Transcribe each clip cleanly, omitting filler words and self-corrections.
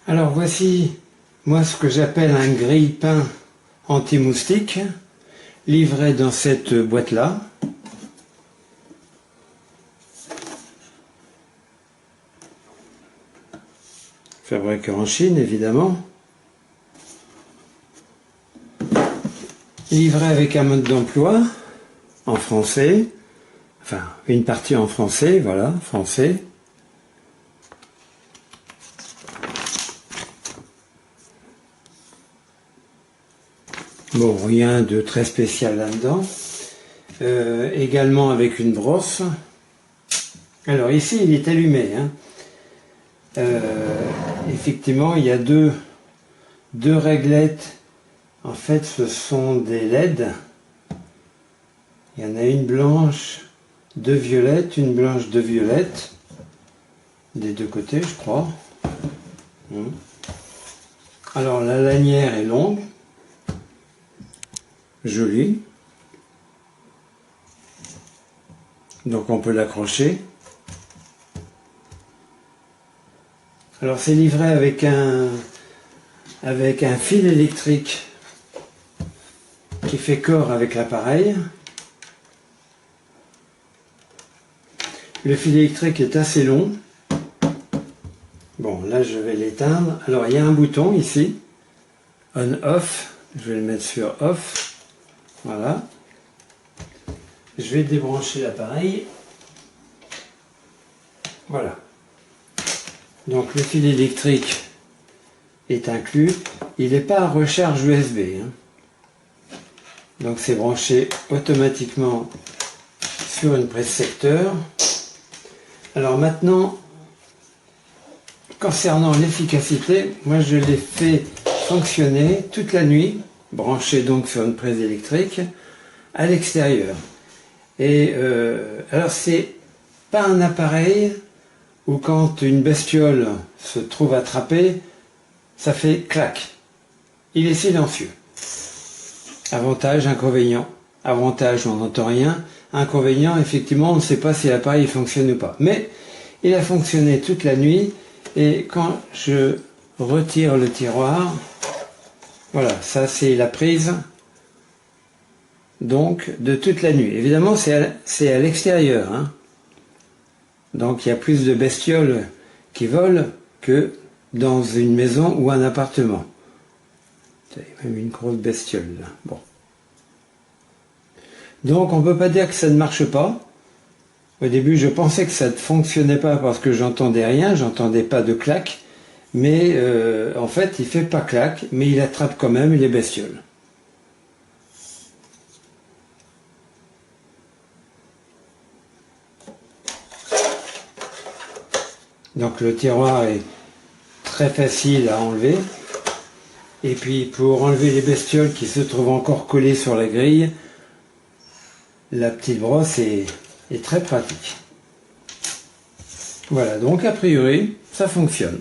Alors voici, moi, ce que j'appelle un grille-pain anti-moustique, livré dans cette boîte-là. Fabriqué en Chine, évidemment. Livré avec un mode d'emploi en français. Enfin, une partie en français, voilà, français. Bon, rien de très spécial là-dedans. Également avec une brosse. Alors ici, il est allumé. Hein. Effectivement, il y a deux réglettes. En fait, ce sont des LED. Il y en a une blanche, deux violettes, une blanche, deux violettes. Des deux côtés, je crois. Alors, la lanière est longue. Jolie. Donc, on peut l'accrocher. Alors, c'est livré avec un fil électrique qui fait corps avec l'appareil. Le fil électrique est assez long. Bon, là je vais l'éteindre. Alors il y a un bouton ici, on-off. Je vais le mettre sur off. Voilà. Je vais débrancher l'appareil. Voilà. Donc le fil électrique est inclus. Il n'est pas à recharge USB. Hein. Donc c'est branché automatiquement sur une prise secteur. Alors maintenant, concernant l'efficacité, moi je l'ai fait fonctionner toute la nuit, branché donc sur une prise électrique, à l'extérieur. Et alors c'est pas un appareil où quand une bestiole se trouve attrapée, ça fait clac. Il est silencieux. Avantage, inconvénient. Avantage, on n'entend rien. Inconvénient, effectivement, on ne sait pas si l'appareil fonctionne ou pas. Mais il a fonctionné toute la nuit et quand je retire le tiroir, voilà, ça c'est la prise donc de toute la nuit. Évidemment, c'est à l'extérieur. Hein. Donc il y a plus de bestioles qui volent que dans une maison ou un appartement. Il y a même une grosse bestiole là. Bon. Donc on ne peut pas dire que ça ne marche pas. Au début je pensais que ça ne fonctionnait pas parce que j'entendais rien, j'entendais pas de claque. Mais en fait il fait pas claque, mais il attrape quand même les bestioles. Donc le tiroir est très facile à enlever. Et puis pour enlever les bestioles qui se trouvent encore collées sur la grille, la petite brosse est très pratique. Voilà, donc a priori, ça fonctionne.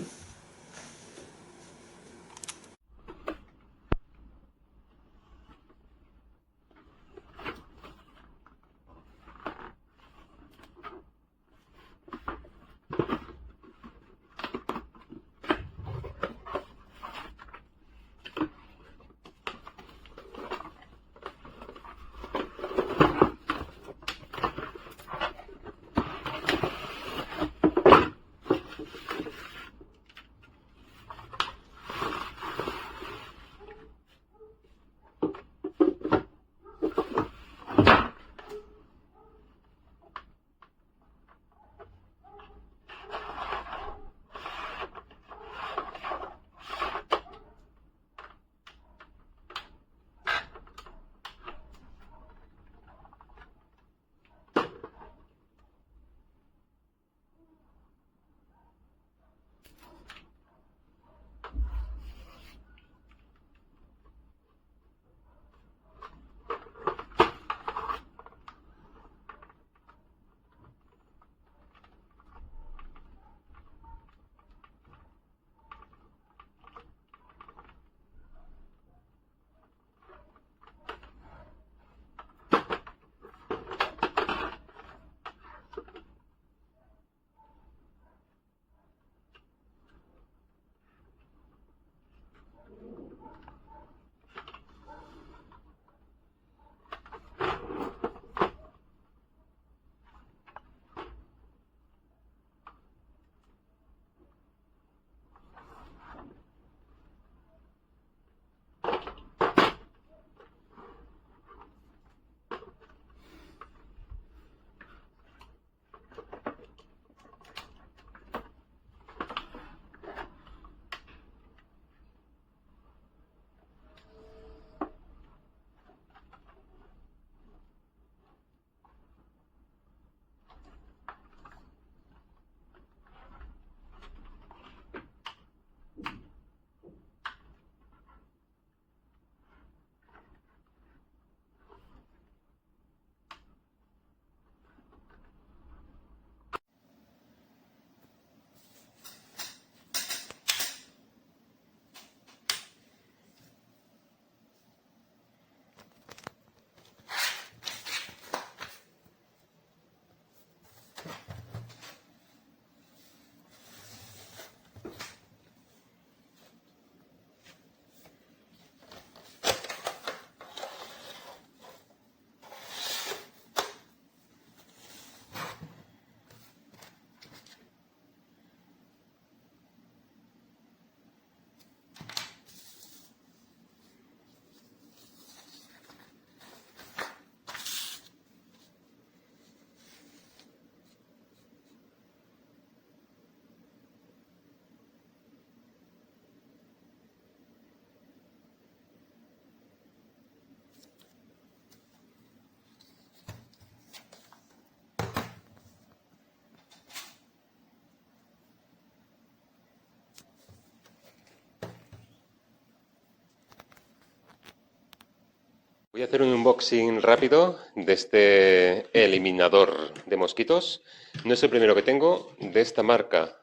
Voy a hacer un unboxing rápido de este eliminador de mosquitos. No es el primero que tengo, de esta marca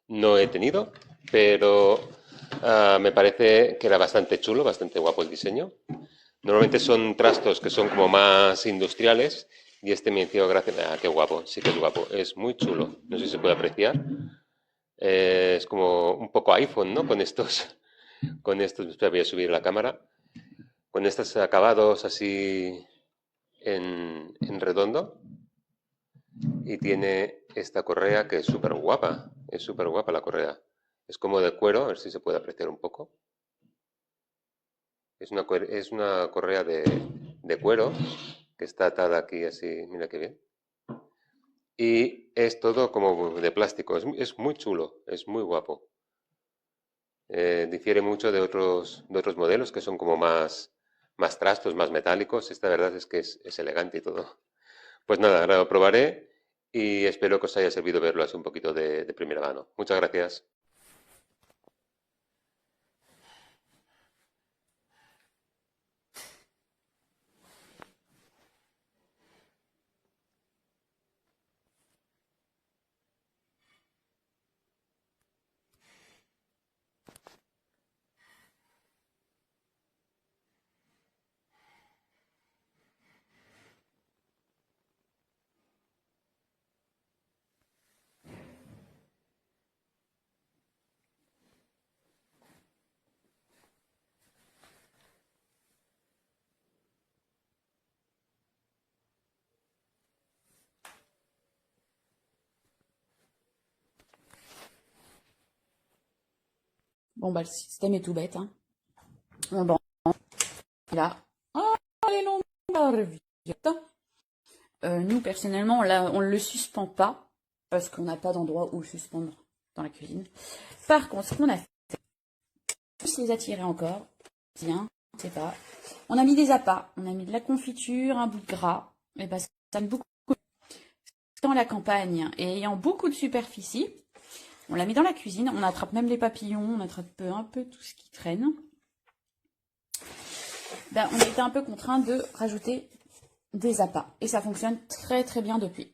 no he tenido, pero me parece que era bastante chulo, bastante guapo el diseño. Normalmente son trastos que son como más industriales y este me hizo gracia. Ah, qué guapo, sí que es guapo, es muy chulo. No sé si se puede apreciar. Es como un poco iPhone, ¿no? Con estos, voy a subir la cámara. Con estos acabados así en redondo y tiene esta correa que es súper guapa la correa. Es como de cuero, a ver si se puede apreciar un poco. Es una correa de cuero que está atada aquí así, mira qué bien. Y es todo como de plástico, es muy chulo, es muy guapo. Difiere mucho de otros modelos que son como más trastos, más metálicos. Esta verdad es que es elegante y todo. Pues nada, ahora lo probaré y espero que os haya servido verlo así un poquito de primera mano. Muchas gracias. Bon, bah, le système est tout bête, hein. On branche là. Oh, les longues serviettes. Nous, personnellement, là, on ne le suspend pas, parce qu'on n'a pas d'endroit où le suspendre dans la cuisine. Par contre, ce qu'on a fait, on les a tirés encore. Tiens, je sais pas. On a mis des appâts, on a mis de la confiture, un bout de gras. Et bah, ça me beaucoup. Dans la campagne et ayant beaucoup de superficie, on l'a mis dans la cuisine. On attrape même les papillons, on attrape un peu tout ce qui traîne. Ben, on a été un peu contraint de rajouter des appâts. Et ça fonctionne très très bien depuis.